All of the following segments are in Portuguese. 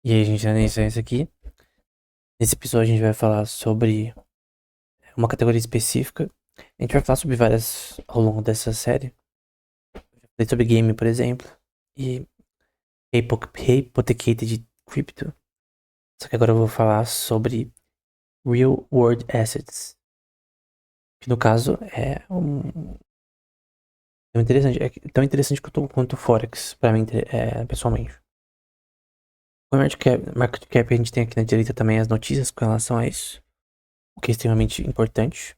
E aí, gente, é isso aqui. Nesse episódio a gente vai falar sobre uma categoria específica. A gente vai falar sobre várias ao longo dessa série. Falei sobre game, por exemplo. E Hypothecated Crypto. Só que agora eu vou falar sobre Real World Assets. Que no caso é tão interessante. É tão interessante quanto o Forex, pra mim, pessoalmente. O market cap a gente tem aqui na direita também as notícias com relação a isso. O que é extremamente importante.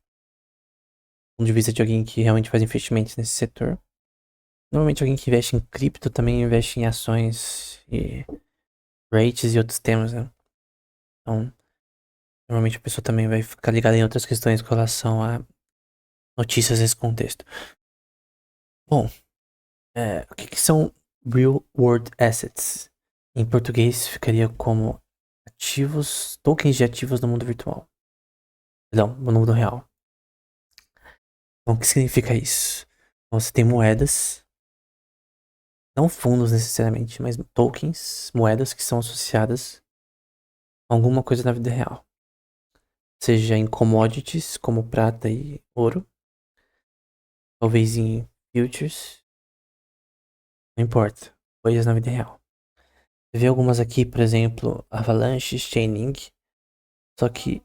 Ponto de vista de alguém que realmente faz investimentos nesse setor. Normalmente alguém que investe em cripto também investe em ações e rates e outros temas, né? Então, normalmente a pessoa também vai ficar ligada em outras questões com relação a notícias nesse contexto. Bom, o que são Real World Assets? Em português ficaria como ativos, tokens de ativos no mundo virtual. Perdão, no mundo real. Então, o que significa isso? Então, você tem moedas, não fundos necessariamente, mas tokens, moedas que são associadas a alguma coisa na vida real. Seja em commodities como prata e ouro, talvez em futures, não importa, coisas na vida real. Você vê algumas aqui, por exemplo, Avalanche, Chainlink, só que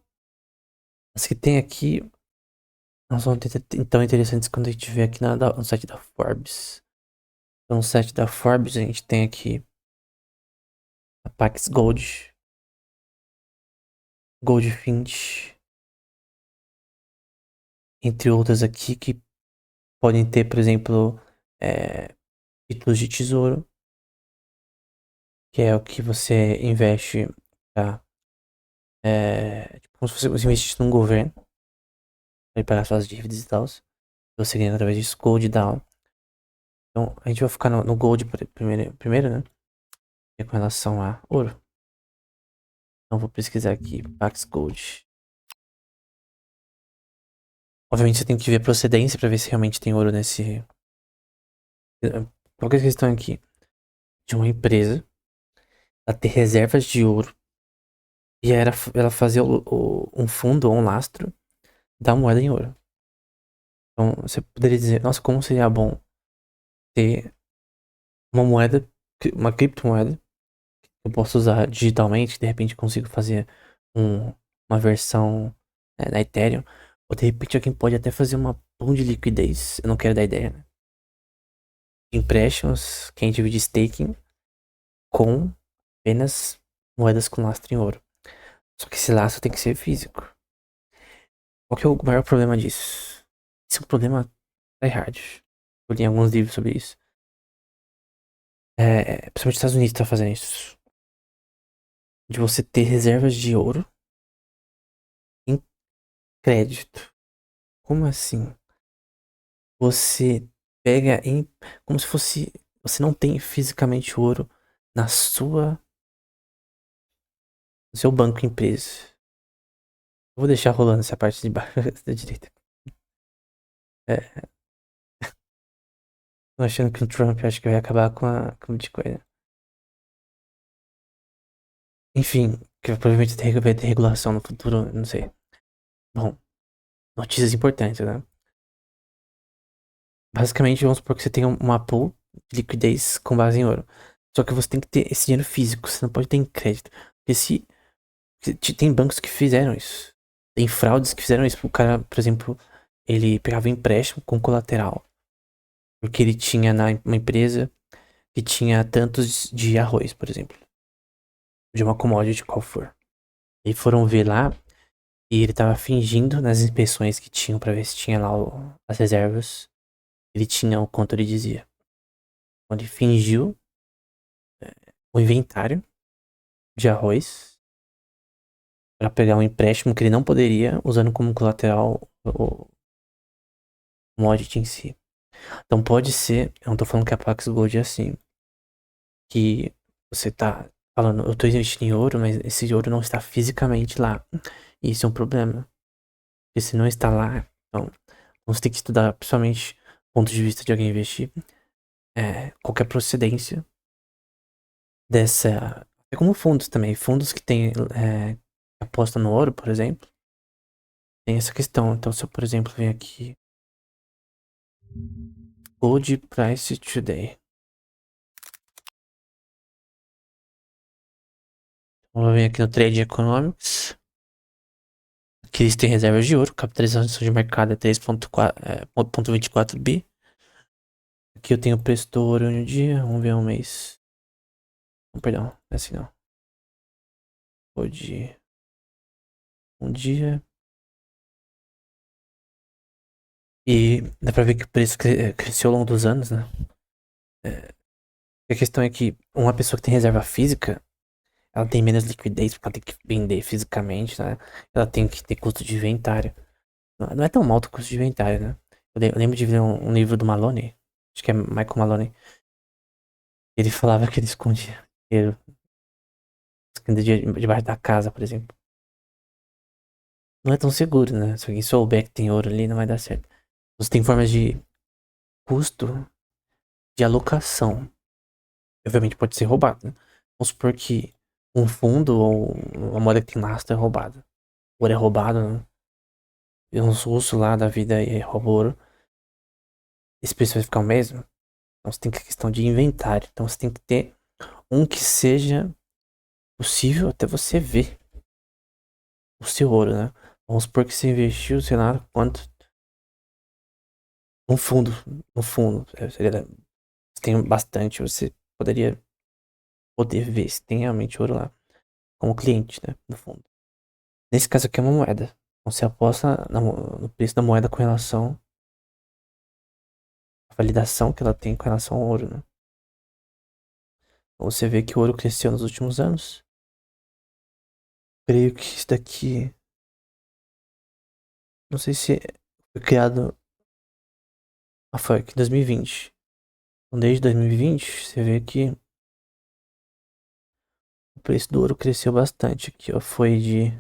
as que tem aqui não são tão interessantes quando a gente vê aqui no site da Forbes. Então, no site da Forbes a gente tem aqui a Pax Gold, Goldfinch, entre outras aqui que podem ter, por exemplo, títulos de tesouro, que é o que você investe pra tipo, como se você investisse num governo pra ele pagar suas dívidas e tal. Você ganha através disso Gold Down. Então a gente vai focar no Gold primeiro, né? Que é com relação a ouro. Então vou pesquisar aqui, Pax Gold. Obviamente você tem que ver a procedência pra ver se realmente tem ouro nesse. Qualquer questão aqui de uma empresa, ela ter reservas de ouro e ela fazer um fundo ou um lastro da moeda em ouro. Então você poderia dizer, nossa, como seria bom ter uma moeda, uma criptomoeda eu posso usar digitalmente, de repente consigo fazer uma versão na Ethereum, ou de repente alguém pode até fazer uma pool de liquidez, eu não quero dar ideia, né? Empréstimos, quem divide staking com apenas moedas com lastro em ouro. Só que esse lastro tem que ser físico. Qual que é o maior problema disso? Esse é um problema tryhard. Eu li alguns livros sobre isso. Principalmente os Estados Unidos tá fazendo isso. De você ter reservas de ouro em crédito. Como assim? Você pega em. Como se fosse. Você não tem fisicamente ouro na sua. No seu banco empresa. Eu vou deixar rolando essa parte de baixo da direita. É, tô achando que o Trump acho que vai acabar com o Bitcoin. Enfim, que provavelmente vai ter regulação no futuro, não sei. Bom, notícias importantes, né? Basicamente, vamos supor que você tem uma pool de liquidez com base em ouro. Só que você tem que ter esse dinheiro físico, você não pode ter em crédito. Porque se tem bancos que fizeram isso. Tem fraudes que fizeram isso. O cara, por exemplo, ele pegava um empréstimo com colateral. Porque ele tinha uma empresa que tinha tantos de arroz, por exemplo. De uma commodity qual for. E foram ver lá e ele tava fingindo nas inspeções que tinham pra ver se tinha lá as reservas. Ele tinha o quanto ele dizia. Então ele fingiu o inventário de arroz pra pegar um empréstimo que ele não poderia, usando como colateral o commodity em si. Então pode ser, eu não tô falando que a Pax Gold é assim, que você tá falando, eu tô investindo em ouro, mas esse ouro não está fisicamente lá. E isso é um problema. Porque se não está lá, então você tem que estudar, principalmente do ponto de vista de alguém investir, qualquer procedência dessa É como fundos também. Fundos que tem aposta no ouro, por exemplo, tem essa questão. Então, se eu, por exemplo, venho aqui, Gold Price Today. Vou vir aqui no Trade Economics. Aqui eles têm reservas de ouro. Capitalização de mercado é 3,24 bi. Aqui eu tenho o preço do ouro em um dia. Vamos ver um mês. Perdão, não é assim não. Hoje. Um dia. E dá pra ver que o preço cresceu ao longo dos anos, né? A questão é que uma pessoa que tem reserva física, ela tem menos liquidez porque ela tem que vender fisicamente, né? Ela tem que ter custo de inventário. Não é tão alto o custo de inventário, né? Eu lembro de ver um livro do Maloney, acho que é Michael Maloney. Ele falava que ele escondia dinheiro debaixo da casa, por exemplo. Não é tão seguro, né? Se alguém souber que tem ouro ali, não vai dar certo. Você tem formas de custo de alocação. Obviamente pode ser roubado, né? Vamos supor que um fundo ou uma moeda que tem lastro é roubada. O ouro é roubado, né? E uns russos lá da vida e roubam ouro. Esse preço vai ficar o mesmo? Então você tem que questão de inventário. Então você tem que ter um que seja possível até você ver o seu ouro, né? Vamos supor que você investiu, sei lá, quanto. Um fundo. Um fundo. Você tem bastante, você poder ver se tem realmente ouro lá. Como cliente, né? No fundo. Nesse caso aqui é uma moeda. Então você aposta no preço da moeda com relação à validação que ela tem com relação ao ouro, né? Então você vê que o ouro cresceu nos últimos anos. Creio que isso daqui. Não sei se foi criado. Ah, foi aqui em 2020. Então desde 2020 você vê que o preço do ouro cresceu bastante. Aqui, ó. Foi de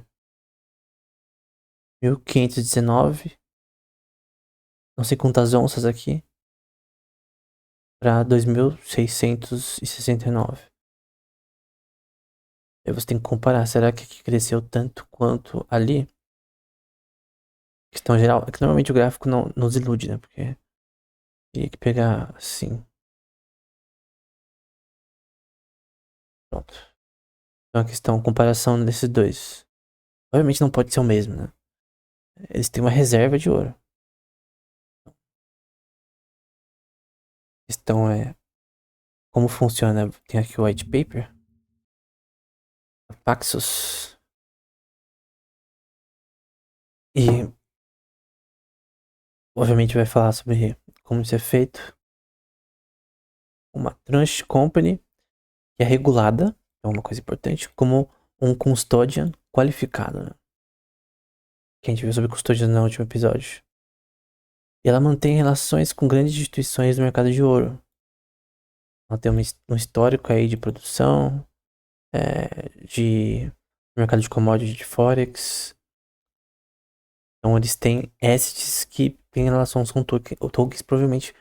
1.519, não sei quantas onças aqui, para 2.669. Aí você tem que comparar. Será que aqui cresceu tanto quanto ali? Questão geral. É que normalmente o gráfico não nos ilude, né? Porque teria que pegar assim. Pronto. Então a questão, comparação desses dois. Obviamente não pode ser o mesmo, né? Eles têm uma reserva de ouro. A questão é como funciona. Tem aqui o white paper. Paxos. E obviamente vai falar sobre como isso é feito. Uma tranche company que é regulada, é uma coisa importante, como um custodian qualificado, né? Que a gente viu sobre custodian no último episódio. E ela mantém relações com grandes instituições do mercado de ouro. Ela tem um histórico aí de produção, de mercado de commodities, de forex. Então eles têm assets que têm relações com tokens provavelmente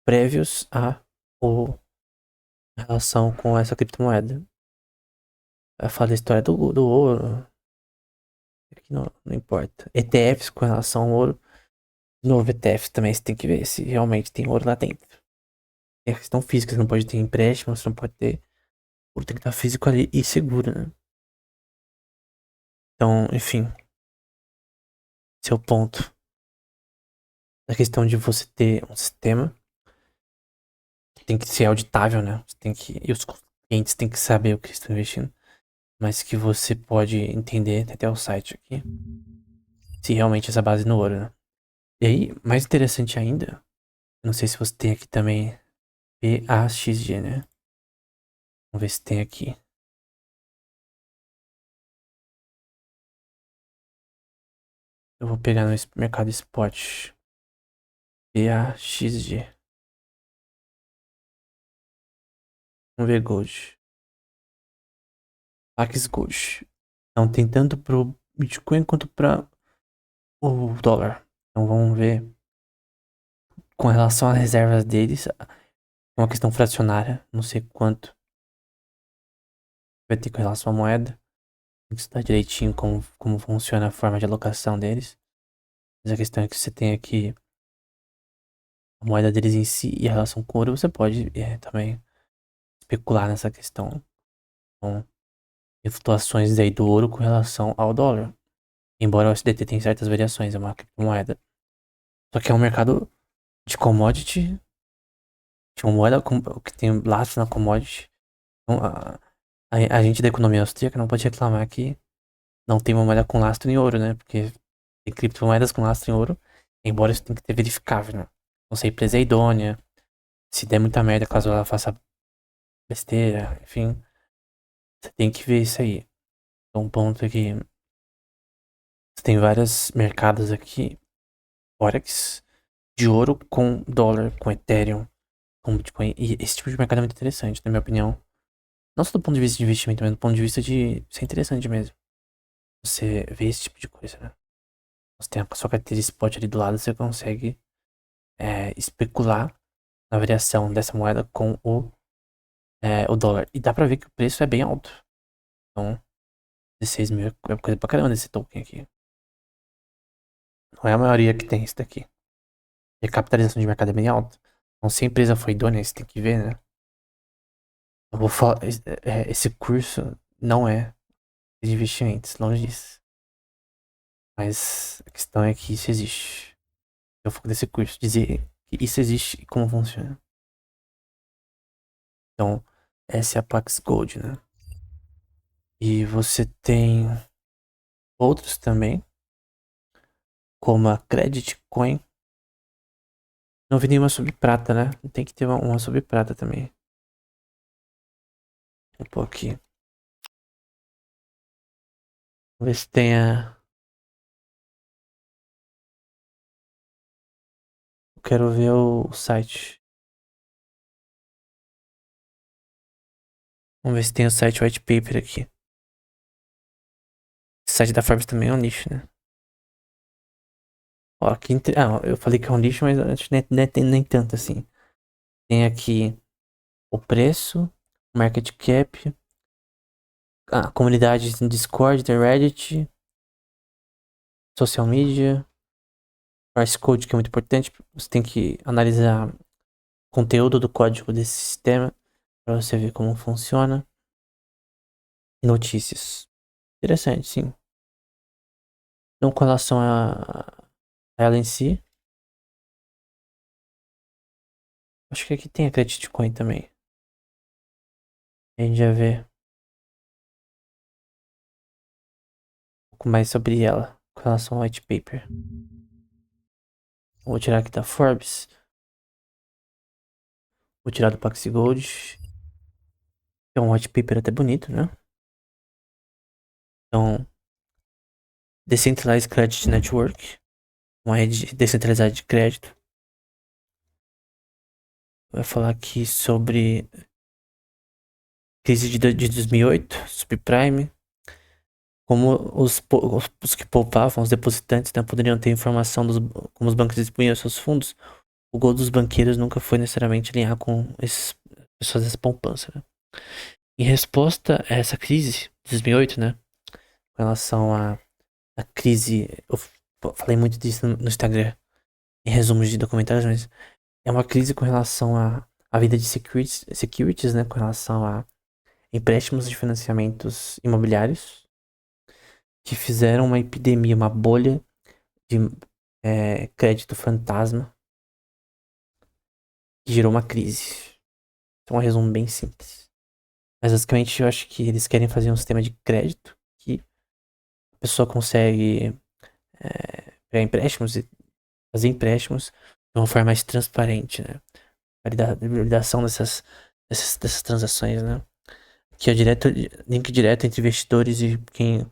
prévios a relação com essa criptomoeda. Ela fala da história do ouro. Aqui não importa. ETFs com relação ao ouro. De novo, ETFs também você tem que ver se realmente tem ouro lá dentro. Tem a questão física, você não pode ter empréstimo, você não pode ter. Ouro tem que estar físico ali e seguro, né? Então, enfim, esse é o ponto. A questão de você ter um sistema que tem que ser auditável, né? Você tem que. E os clientes têm que saber o que estão investindo. Mas que você pode entender, tem até o site aqui, se realmente essa base no ouro, né? E aí, mais interessante ainda, não sei se você tem aqui também PAXG, né? Vamos ver se tem aqui. Eu vou pegar no mercado spot. PAXG. Vamos ver Gold. Pax Gold. Então tem tanto pro Bitcoin quanto para o dólar. Então vamos ver com relação às reservas deles. É uma questão fracionária. Não sei quanto. vai ter com relação à moeda. Tem que estudar direitinho como funciona a forma de alocação deles. Mas a questão é que você tem aqui a moeda deles em si e a relação com o ouro, você pode também especular nessa questão. Então, tem flutuações aí do ouro com relação ao dólar. Embora o USDT tenha certas variações, é uma criptomoeda. Só que é um mercado de commodity, de uma moeda que tem lastro na commodity. Então, a gente da economia austríaca não pode reclamar que não tem uma moeda com lastro em ouro, né? Porque tem criptomoedas com lastro em ouro, embora isso tenha que ter verificável, né? Não sei, empresa é idônea, se der muita merda caso ela faça besteira, enfim, você tem que ver isso aí. Então, um ponto é que você tem vários mercados aqui, Forex, de ouro com dólar, com Ethereum, com Bitcoin, e esse tipo de mercado é muito interessante, na minha opinião. Não só do ponto de vista de investimento, mas do ponto de vista de ser interessante mesmo. Você vê esse tipo de coisa, né? Você tem a sua carteira spot ali do lado, você consegue especular na variação dessa moeda com o dólar. E dá pra ver que o preço é bem alto. Então, 16 mil é coisa pra caramba desse token aqui. Não é a maioria que tem isso daqui. E a capitalização de mercado é bem alta. Então, se a empresa foi idônea, você tem que ver, né? Eu vou falar, esse curso não é de investimentos, longe disso. Mas a questão é que isso existe. Eu foco desse curso, dizer que isso existe e como funciona. Então, essa é a Pax Gold, né? E você tem outros também, como a Credit Coin. Não vi nenhuma sobre prata, né? Tem que ter uma sobre prata também. Vou pôr aqui. Vamos ver se tem a. Eu quero ver o site. Vamos ver se tem o site white paper aqui. O site da Forbes também é um nicho, né? Ó, aqui eu falei que é um nicho, mas acho que nem tanto assim. Tem aqui o preço, market cap, a comunidade no Discord, tem Reddit, social media, price code, que é muito importante. Você tem que analisar o conteúdo do código desse sistema para você ver como funciona. Notícias. Interessante, sim. Não com relação a ela em si. Acho que aqui tem a Credit Coin também. A gente já vê um pouco mais sobre ela com relação ao white paper. Vou tirar aqui da Forbes. Vou tirar do Paxi Gold. É um white paper até bonito, né? Então, Decentralized Credit Network. Uma rede descentralizada de crédito. Vai falar aqui sobre crise de 2008, subprime. Como os que poupavam, os depositantes, não poderiam ter informação como os bancos distribuíam seus fundos, o gol dos banqueiros nunca foi necessariamente alinhar com essas pessoas dessa poupança, né? Em resposta a essa crise de 2008, né? Com relação à crise, eu falei muito disso no Instagram, em resumos de documentários, mas é uma crise com relação à vida de securities, né? Com relação a empréstimos de financiamentos imobiliários que fizeram uma epidemia, uma bolha de crédito fantasma que gerou uma crise. Então, é um resumo bem simples. Mas basicamente eu acho que eles querem fazer um sistema de crédito que a pessoa consegue pegar empréstimos e fazer empréstimos de uma forma mais transparente, né? A validação dessas transações, né? Que é link direto entre investidores e quem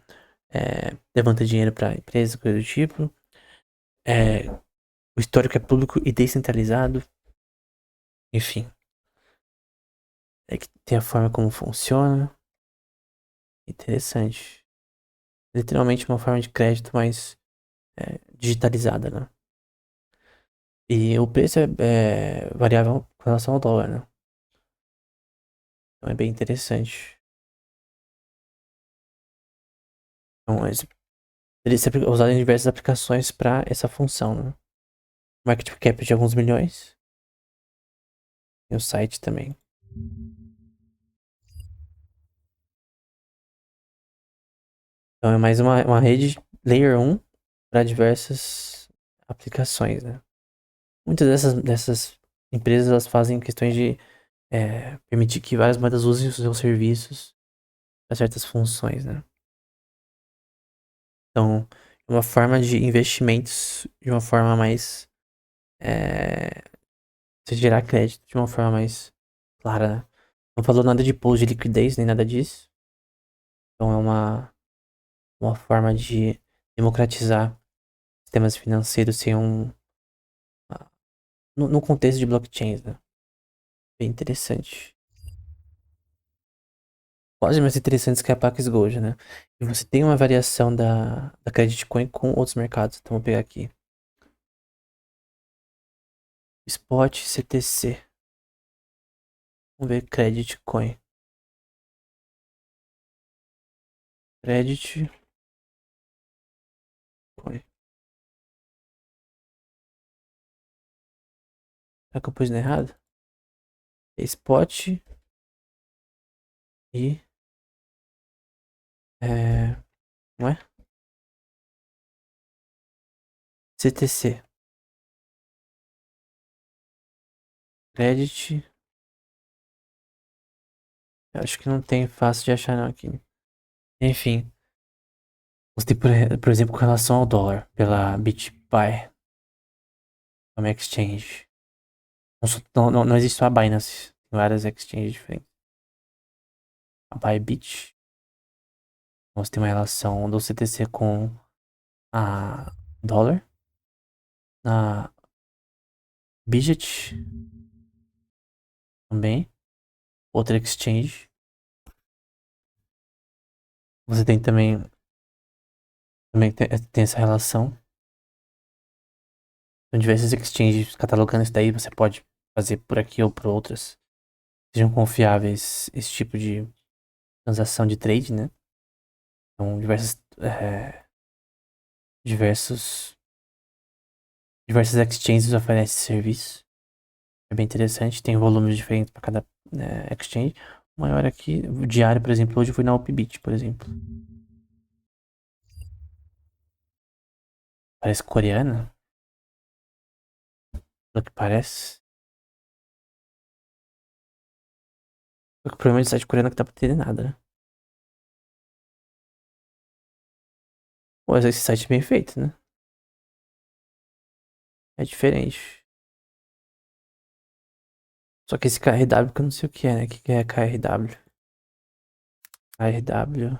levanta dinheiro para empresa, coisa do tipo. O histórico é público e descentralizado. Enfim. É que tem a forma como funciona. Interessante. Literalmente uma forma de crédito mais digitalizada, né? E o preço é variável com relação ao dólar, né? Então é bem interessante. Então, ele ser usado em diversas aplicações para essa função, né? Market cap de alguns milhões. E o site também. Então é mais uma rede Layer 1 para diversas aplicações, né? Muitas dessas empresas elas fazem questões de permitir que várias moedas usem os seus serviços para certas funções, né? Então, é uma forma de investimentos de uma forma mais. É, você gerar crédito de uma forma mais clara, né? Não falou nada de pool de liquidez, nem nada disso. Então é uma forma de democratizar sistemas financeiros sem no contexto de blockchains, né? Bem interessante. Quase mais interessantes que a Pax Gold, né? E você tem uma variação da Credit Coin com outros mercados. Então vou pegar aqui. Spot CTC. Vamos ver Credit Coin. Credit Coin. Será que eu pus no errado? Spot e. Não é? CTC. Credit. Eu acho que não tem fácil de achar não aqui. Enfim. Você tem, por exemplo, com relação ao dólar, pela BitPay, uma exchange. Não existe só a Binance. Tem várias exchanges diferentes. A Bybit. Você tem uma relação do CTC com a dólar. Na Bidget também. Outra exchange. Você tem também tem essa relação. São diversas exchanges catalogando isso daí. Você pode fazer por aqui ou por outras. Sejam confiáveis esse tipo de transação de trade, né? Então, diversos, diversas exchanges oferecem esse serviço. É bem interessante. Tem volumes diferentes para cada exchange. O maior aqui, o diário, por exemplo, hoje foi na Upbit, por exemplo. Parece coreana, pelo que parece. Só que o problema de site coreano é que dá pra entender nada, né? Mas esse site é bem feito, né? É diferente. Só que esse KRW que eu não sei o que é, né? O que é KRW? KRW.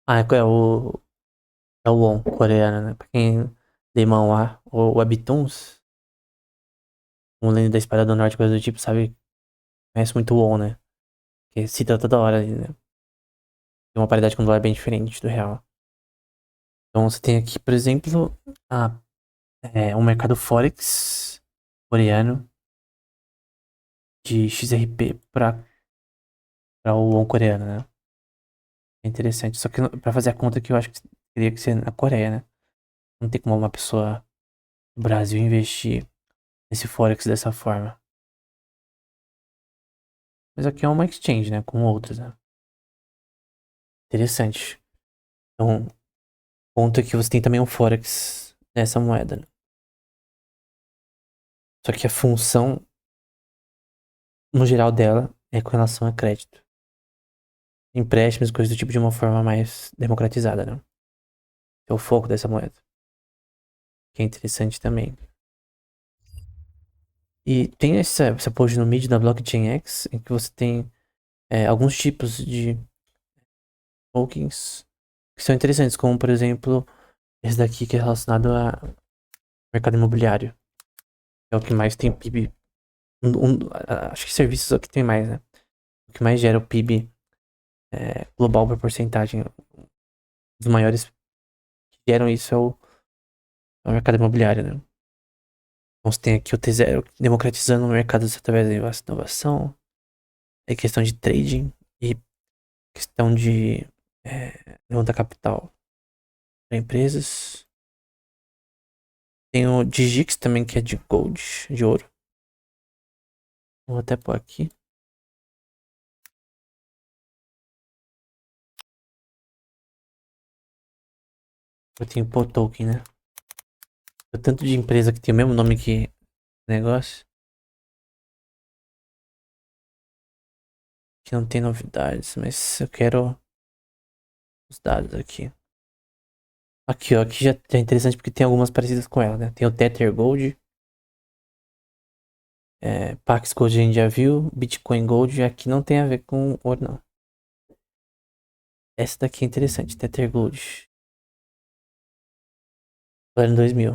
Ah, é o won coreano, né? Pra quem lê manhwa ou webtoons, um Lenda da Espada do Norte, coisa do tipo, sabe? Conhece muito o won, né? Que cita toda hora ali, né? Tem uma paridade com o dólar bem diferente do real. Então você tem aqui, por exemplo, um mercado Forex coreano de XRP para o won coreano, né? É interessante. Só que pra fazer a conta aqui eu acho que teria que ser na Coreia, né? Não tem como uma pessoa do Brasil investir nesse Forex dessa forma. Mas aqui é uma exchange, né? Com outras, né? Interessante. Então, ponto é que você tem também um Forex nessa moeda, né? Só que a função, no geral dela, é com relação a crédito. Empréstimos, coisas do tipo de uma forma mais democratizada, né? É o foco dessa moeda. Que é interessante também. E tem essa pose no mid da Blockchain X, em que você tem alguns tipos de tokens que são interessantes, como por exemplo, esse daqui que é relacionado ao mercado imobiliário. É o que mais tem PIB. Acho que serviços é o que tem mais, né? O que mais gera o PIB global por porcentagem. Os maiores que geram isso é o mercado imobiliário, né? Então você tem aqui o T0 democratizando o mercado através da inovação, é questão de trading e questão de Levanta capital para empresas. Tem o Digix também, que é de gold, de ouro. Vou até pôr aqui. Eu tenho pôr token, né? O tanto de empresa que tem o mesmo nome que negócio. Que não tem novidades, mas eu quero os dados aqui. Aqui, ó. Aqui já é interessante porque tem algumas parecidas com ela, né? Tem o Tether Gold. Pax Gold a gente já viu. Bitcoin Gold. Aqui não tem a ver com ouro, não. Essa daqui é interessante. Tether Gold. Ano 2000.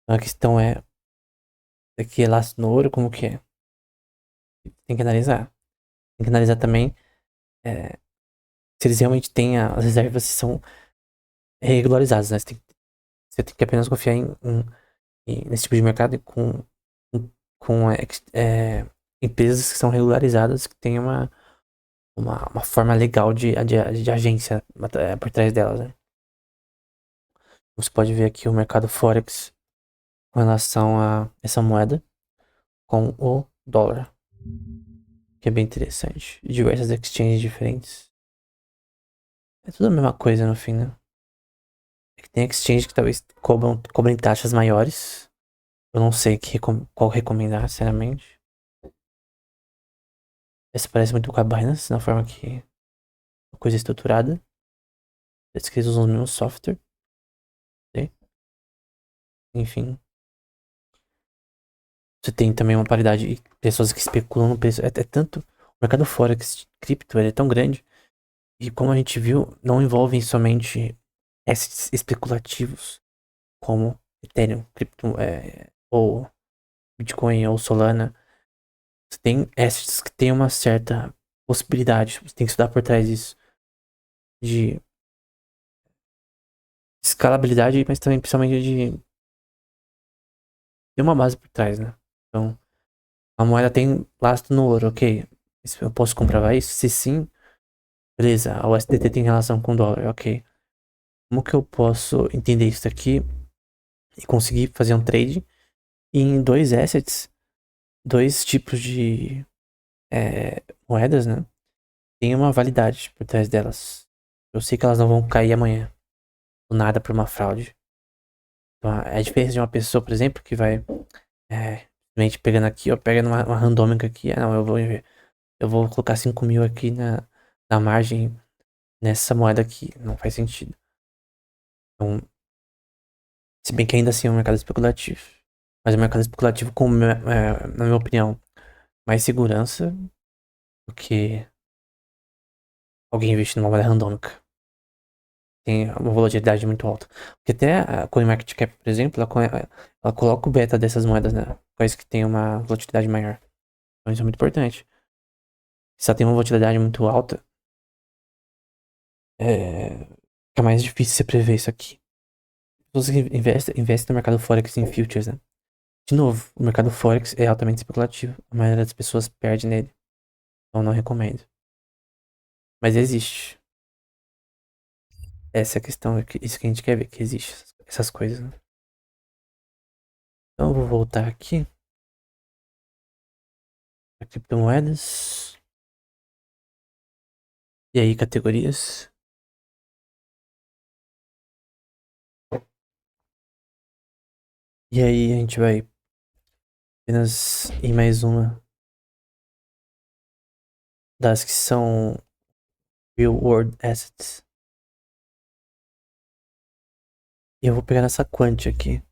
A questão é... Aqui é laço no ouro, como que é? Tem que analisar. Tem que analisar também se eles realmente têm as reservas, se são regularizadas, né? Você tem que apenas confiar nesse tipo de mercado com empresas que são regularizadas, que têm uma forma legal de agência por trás delas, né? Você pode ver aqui o mercado Forex com relação a essa moeda com o dólar, que é bem interessante. Diversas exchanges diferentes. É tudo a mesma coisa no fim, né? É que tem exchange que talvez cobrem taxas maiores. Eu não sei qual recomendar, sinceramente. Essa parece muito com a Binance, na forma que a coisa é estruturada. Parece que eles usam o mesmo software, né? Enfim. Você tem também uma paridade de pessoas que especulam no preço. É tanto. O mercado Forex cripto ele é tão grande. E como a gente viu, não envolvem somente assets especulativos como Ethereum, cripto, ou Bitcoin ou Solana. Você tem assets que tem uma certa possibilidade. Você tem que estudar por trás disso. De escalabilidade, mas também principalmente de ter uma base por trás, né? Então, a moeda tem lastro no ouro, ok. Eu posso comprovar isso? Se sim, beleza. A USDT tem relação com o dólar, ok. Como que eu posso entender isso aqui e conseguir fazer um trade em dois assets, dois tipos de moedas, né? Tem uma validade por trás delas. Eu sei que elas não vão cair amanhã, do nada por uma fraude. Então, a diferença de uma pessoa, por exemplo, que vai simplesmente pegando aqui, ó, pega uma randômica aqui, não, eu vou colocar 5 mil aqui na margem nessa moeda aqui. Não faz sentido. Então, se bem que ainda assim é um mercado especulativo. Mas é um mercado especulativo com, na minha opinião, mais segurança do que alguém investir numa moeda randômica. Tem uma volatilidade muito alta. Porque até a CoinMarketCap, por exemplo, ela coloca o beta dessas moedas, né? Coisa que tem uma volatilidade maior. Então isso é muito importante. Se ela tem uma volatilidade muito alta, fica mais difícil você prever isso aqui. Você investe no mercado Forex em futures, né? De novo, o mercado Forex é altamente especulativo. A maioria das pessoas perde nele. Então não recomendo. Mas existe. Essa é a questão, isso que a gente quer ver, que existe essas coisas, né? Então eu vou voltar aqui para criptomoedas. E aí, categorias. E aí a gente vai apenas em mais uma das que são real world assets. E eu vou pegar nessa quant aqui.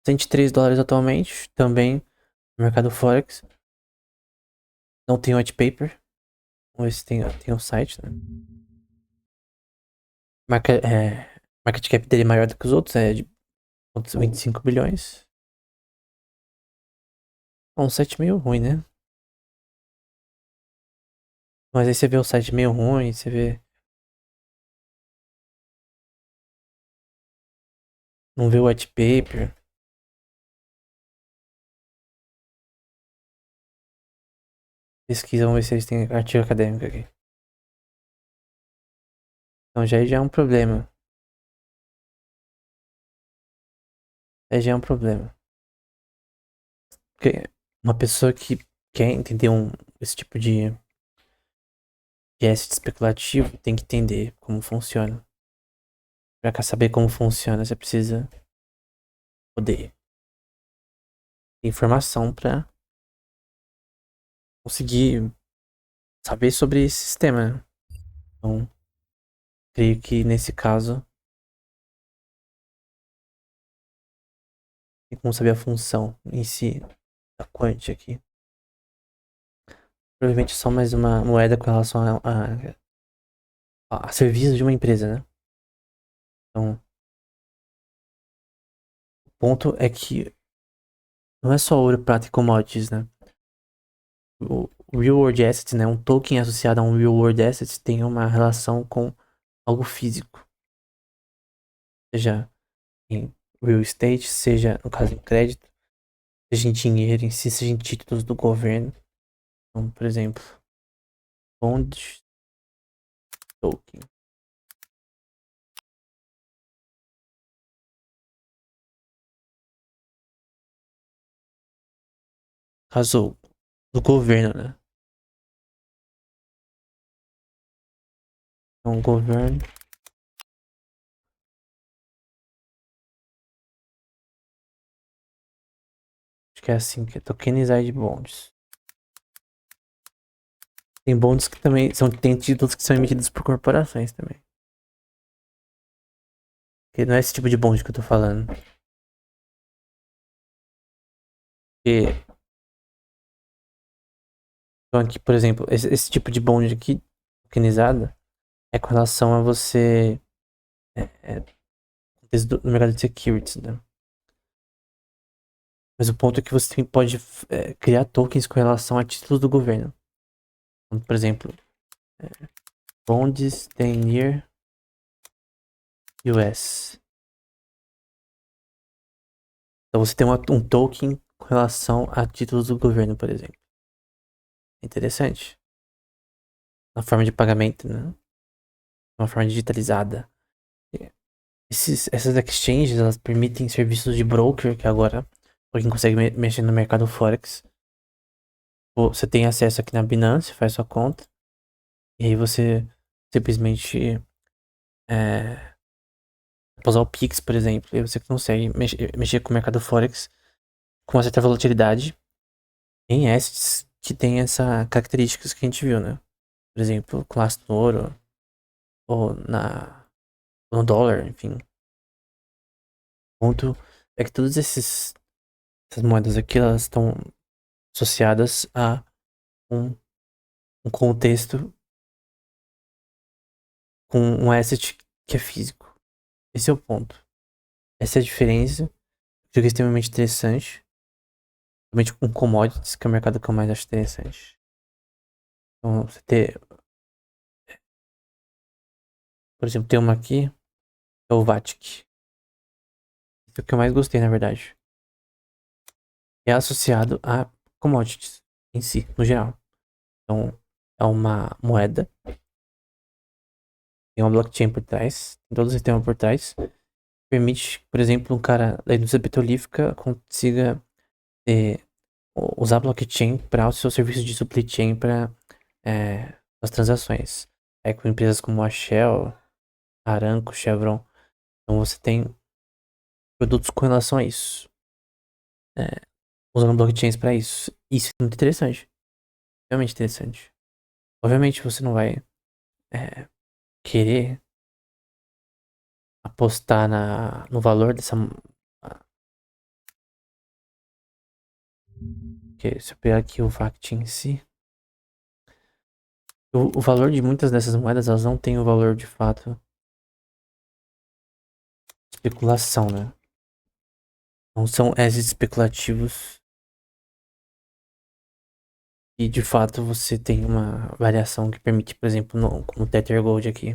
$103 atualmente, também no mercado Forex. Não tem white paper. Vamos ver se tem um site, né? Market cap dele é maior do que os outros, é de 25 bilhões. Um site meio ruim, né? Mas aí você vê o site meio ruim, você vê. Não vê o white paper. Pesquisa, vamos ver se eles têm artigo acadêmico aqui. Então já é um problema. Já é um problema. Porque uma pessoa que quer entender esse tipo de asset especulativo tem que entender como funciona. Pra saber como funciona, você precisa poder ter informação pra conseguir saber sobre esse sistema, né? Então, creio que nesse caso tem como saber a função em si da quant aqui. Provavelmente é só mais uma moeda com relação a serviços de uma empresa, né? Então, o ponto é que não é só ouro, prata e commodities, né? O Real World Asset, né? Um token associado a um Real World Asset tem uma relação com algo físico. Seja em real estate, seja, no caso, em crédito, seja em dinheiro em si, seja em títulos do governo. Então, por exemplo, bond token. Caso do governo, né? Então, o governo, acho que é assim, que é tokenized bonds. Tem bonds que também tem títulos que são emitidos por corporações também. Que não é esse tipo de bond que eu tô falando. Porque, então aqui, por exemplo, esse tipo de bond aqui, tokenizada, é com relação a você no mercado de securities, né? Mas o ponto é que você também pode criar tokens com relação a títulos do governo. Então, por exemplo, bonds 10-year US. Então você tem um token com relação a títulos do governo, por exemplo. Interessante. Na forma de pagamento, né? Uma forma digitalizada. Essas exchanges, elas permitem serviços de broker, que agora alguém consegue mexer no mercado Forex. Você tem acesso aqui na Binance, faz sua conta. E aí você simplesmente usar o Pix, por exemplo. E aí você consegue mexer com o mercado Forex com uma certa volatilidade em assets que tem essa características que a gente viu, né? Por exemplo, classe no ouro ou no dólar, enfim. O ponto é que essas moedas aqui, elas estão associadas a um, um contexto com um asset que é físico. Esse é o ponto. Essa é a diferença. Eu acho extremamente interessante. Principalmente com commodities, que é o mercado que eu mais acho interessante. Então, você ter, por exemplo, tem uma aqui, é o VATIC. Esse é o que eu mais gostei, na verdade. É associado a commodities em si, no geral. Então, é uma moeda, tem uma blockchain por trás, tem todo o sistema por trás. Permite, por exemplo, um cara da indústria petrolífera consiga usar blockchain para o seu serviço de supply chain para as transações. Aí com empresas como a Shell, Aramco, Chevron. Então você tem produtos com relação a isso. Usando blockchains para isso. Isso é muito interessante. Realmente interessante. Obviamente você não vai querer apostar no valor dessa. Porque se eu pegar aqui o VACT em si. O valor de muitas dessas moedas, elas não têm o valor de fato de especulação, né? Não são assets especulativos. E de fato você tem uma variação que permite, por exemplo, como o Tether Gold aqui,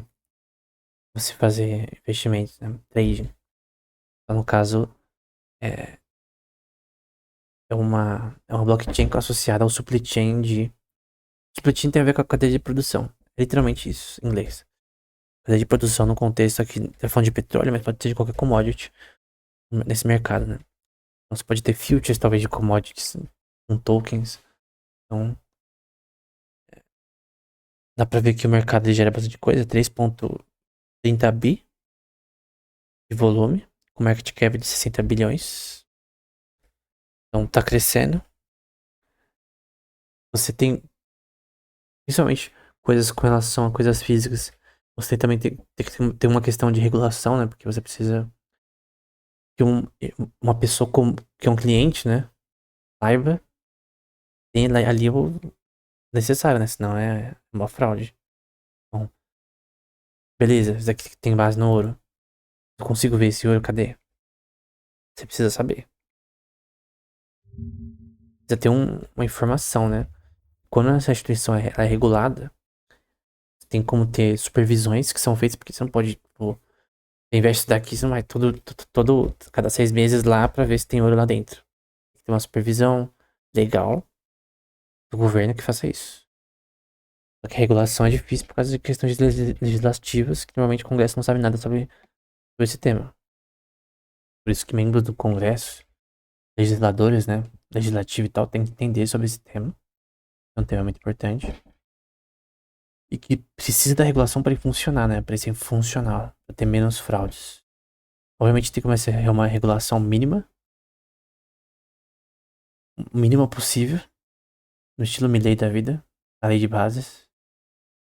você fazer investimentos, né? Trading. Então, no caso, é, é uma blockchain associada ao supply chain Supply chain tem a ver com a cadeia de produção. É literalmente isso, em inglês. Cadeia de produção no contexto aqui, tá falando de petróleo, mas pode ser de qualquer commodity nesse mercado, né? Então você pode ter futures, talvez, de commodities com tokens. Então, dá pra ver que o mercado ele gera bastante coisa. 3,30 bi de volume, com market cap de 60 bilhões. Então tá crescendo. Você tem, principalmente, coisas com relação a coisas físicas. Você também tem que ter uma questão de regulação, né? Porque você precisa que uma pessoa que é um cliente, né? Saiba, tem ali o necessário, né? Senão é uma fraude. Bom, beleza, isso aqui tem base no ouro. Eu consigo ver esse ouro, cadê? Você precisa saber. Precisa ter uma informação, né? Quando essa instituição ela é regulada, tem como ter supervisões que são feitas, porque você não pode, tipo, investe daqui, você não vai cada 6 meses lá pra ver se tem ouro lá dentro. Tem uma supervisão legal do governo que faça isso. Só que a regulação é difícil por causa de questões legislativas que normalmente o Congresso não sabe nada sobre esse tema. Por isso que membros do Congresso, legisladores, né, legislativo e tal, tem que entender sobre esse tema. É um tema muito importante. E que precisa da regulação para ele funcionar, né, para ele ser funcional, para ter menos fraudes. Obviamente tem que começar uma regulação mínima, o mínimo possível, no estilo Milley da vida, a lei de bases.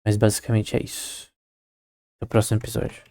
Mas basicamente é isso. Até o próximo episódio.